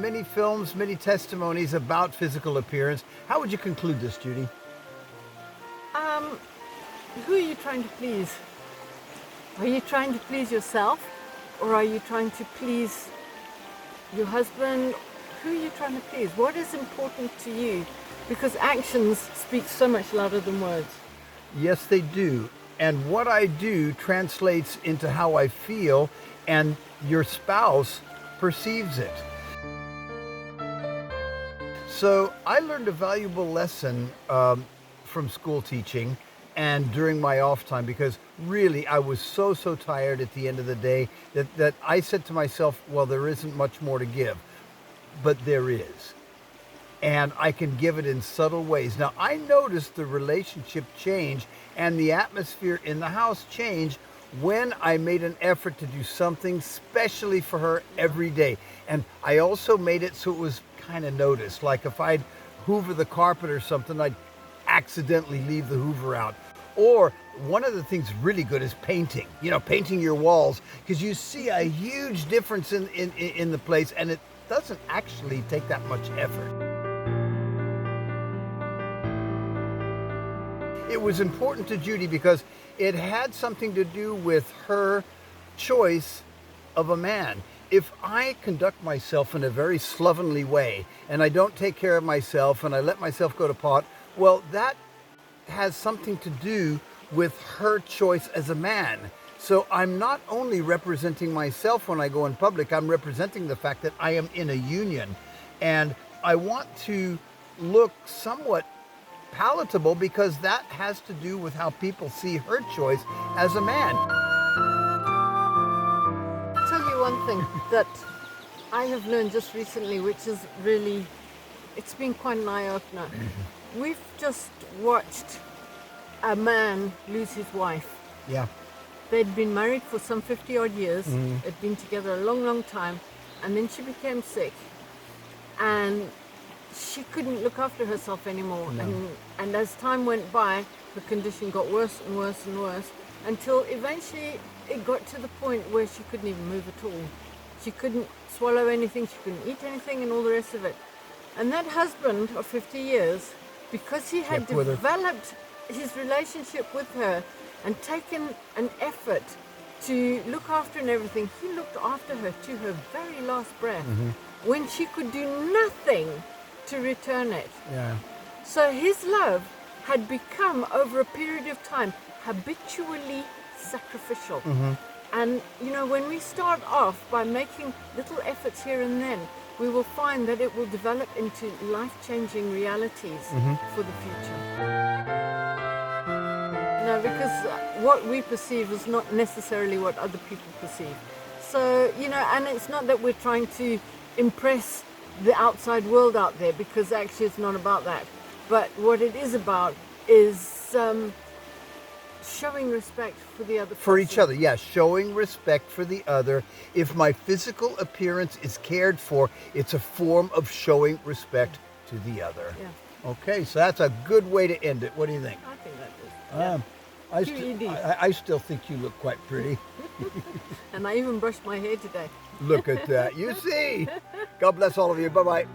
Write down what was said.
many films, many testimonies about physical appearance. How would you conclude this, Judy? Who are you trying to please? Are you trying to please yourself, or are you trying to please your husband? Who are you trying to please? What is important to you? Because actions speak so much louder than words. Yes, they do. And what I do translates into how I feel, and your spouse perceives it. So I learned a valuable lesson from school teaching and during my off time, because really I was so tired at the end of the day that I said to myself, well, there isn't much more to give, but there is. And I can give it in subtle ways. Now, I noticed the relationship change and the atmosphere in the house change when I made an effort to do something specially for her every day. And I also made it so it was kind of noticed. Like if I'd hoover the carpet or something, I'd accidentally leave the hoover out. Or one of the things really good is painting, painting your walls, because you see a huge difference in the place, and it doesn't actually take that much effort. It was important to Judy because it had something to do with her choice of a man. If I conduct myself in a very slovenly way and I don't take care of myself and I let myself go to pot, well, that has something to do with her choice as a man. So I'm not only representing myself when I go in public, I'm representing the fact that I am in a union. And I want to look somewhat palatable because that has to do with how people see her choice as a man. I'll tell you one thing that I have learned just recently, which is really, it's been quite an eye-opener. We've just watched a man lose his wife. Yeah. They'd been married for some 50-odd years. They'd been together a long time. And then she became sick. And she couldn't look after herself anymore. No. And as time went by, the condition got worse and worse and worse, until eventually it got to the point where she couldn't even move at all. She couldn't swallow anything, she couldn't eat anything, and all the rest of it. And that husband of 50 years, because he had developed his relationship with her and taken an effort to look after and everything, he looked after her to her very last breath, when she could do nothing to return it. Yeah. So his love had become, over a period of time, habitually sacrificial. And when we start off by making little efforts here and then, we will find that it will develop into life-changing realities for the future. Because what we perceive is not necessarily what other people perceive. So, and it's not that we're trying to impress the outside world out there, because actually it's not about that. But what it is about is showing respect for the other person. For each other, yes, showing respect for the other. If my physical appearance is cared for, it's a form of showing respect to the other. Yeah. Okay, so that's a good way to end it. What do you think? I think that is. I still think you look quite pretty. And I even brushed my hair today. Look at that. You see. God bless all of you. Bye-bye.